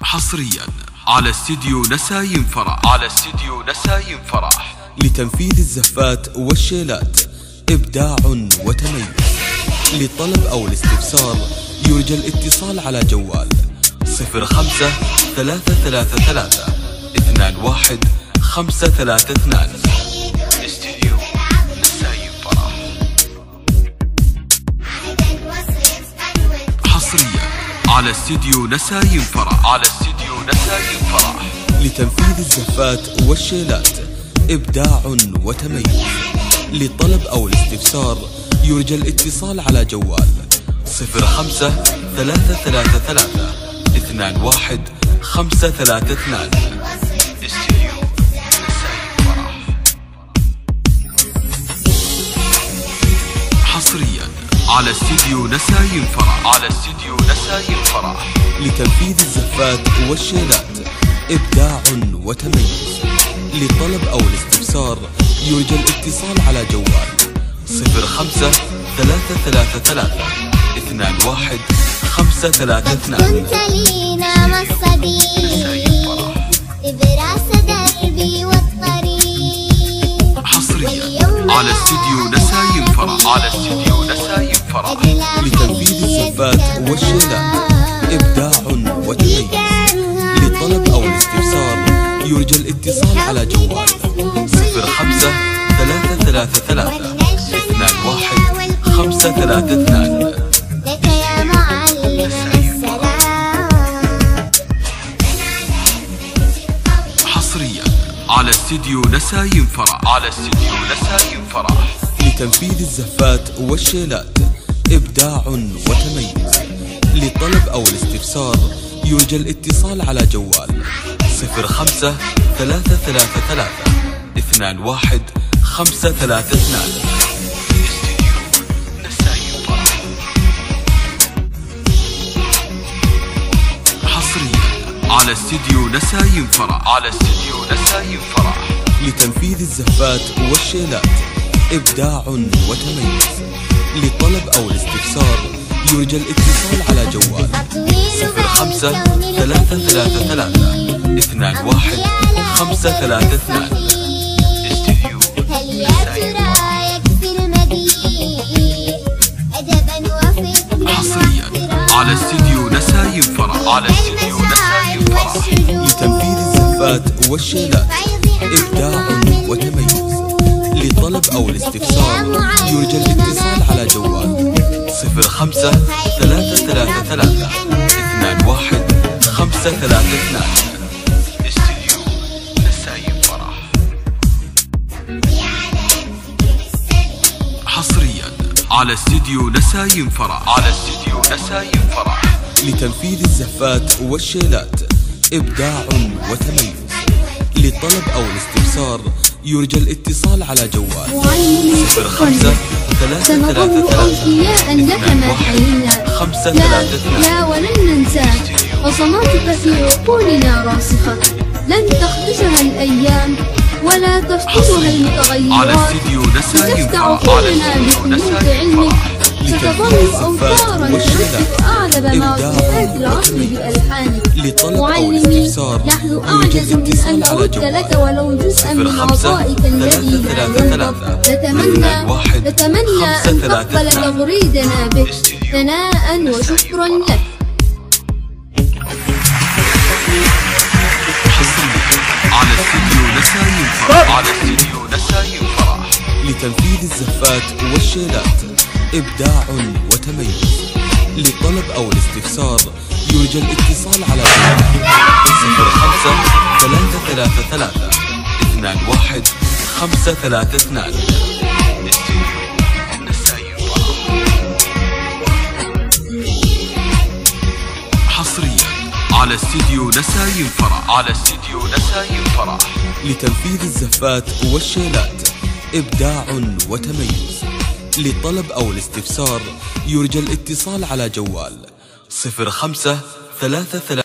حصريا على استديو نسايم فرح لتنفيذ الزفات والشيلات إبداع وتميز. للطلب أو الاستفسار يرجى الاتصال على جوال 05 333 21 532. استديو نسايم فرح. حصريا على استديو نسايم فرح لتنفيذ الزفات والشيلات إبداع وتميز. للطلب أو الاستفسار يرجى الاتصال على جوال 05 333 21 532. استديو نسايم فرح. حصريا على استديو نسايم فرح لتنفيذ الزفات والشيلات إبداع وتميز. للطلب أو الاستفسار يرجى الاتصال على جوال 05 333 21 532. كنت لينا مصديق إبراس دربي والطريق. حصريا على استديو نسايم فرح لتنفيذ الزفات والشيلات إبداع وتميز. للطلب أو الاستفسار يرجى الاتصال على جوال 05 333 21 532. لك يا معلم السلام. حصريا على استديو نسايم فرح لتنفيذ الزفات والشيلات إبداع وتميز. للطلب أو الاستفسار يرجى الاتصال على جوال 05 333 21 532. استديو نسايم فرح. حصريا على استديو نسايم فرح لتنفيذ الزفات والشيلات إبداع وتميز. للطلب أو الاستفسار يرجى الاتصال على جوال 05 333 21 532. استديو هل يا ترى يكفي المديح أدبا وفكرا. حصريا على استديو نسايم فرح لتنفيذ الزفات والشيلات إبداع وتميز. للطلب أو الاستفسار يرجى الاتصال على جوال 05 333 21 532. استديو نسايم فرح. حصريا على استديو نسايم فرح لتنفيذ الزفات والشيلات إبداع وتميز. للطلب أو الاستفسار يرجى الاتصال على جوال 05 سنظل أوفياء لك ما حيينا. لا ولن ننساك، وصماتك في عقولنا راسخة، لن تخدشها الأيام ولا تفقدها المتغيرات. ستفتح عقولنا بخيوط علمك، ستظل أوتارا تردد أعذب معجزات العصر بألحانك. معلمي، نحن أعجز من أن نرد لك ولو جزءا من عطائك الذي لا ينضب. نتمنى أن تقبل تغريدنا به ثناء وشكرا لك. على استديو نسايم فرح لتنفيذ الزفات والشيلات إبداع وتميز. للطلب أو الاستفسار يرجى الاتصال على جوال 05 333 21 532. استديو نسايم فرح. حصريا على استديو نسايم فرح لتنفيذ الزفات والشيلات إبداع وتميز. للطلب أو الاستفسار يرجى الاتصال على جوال 05 333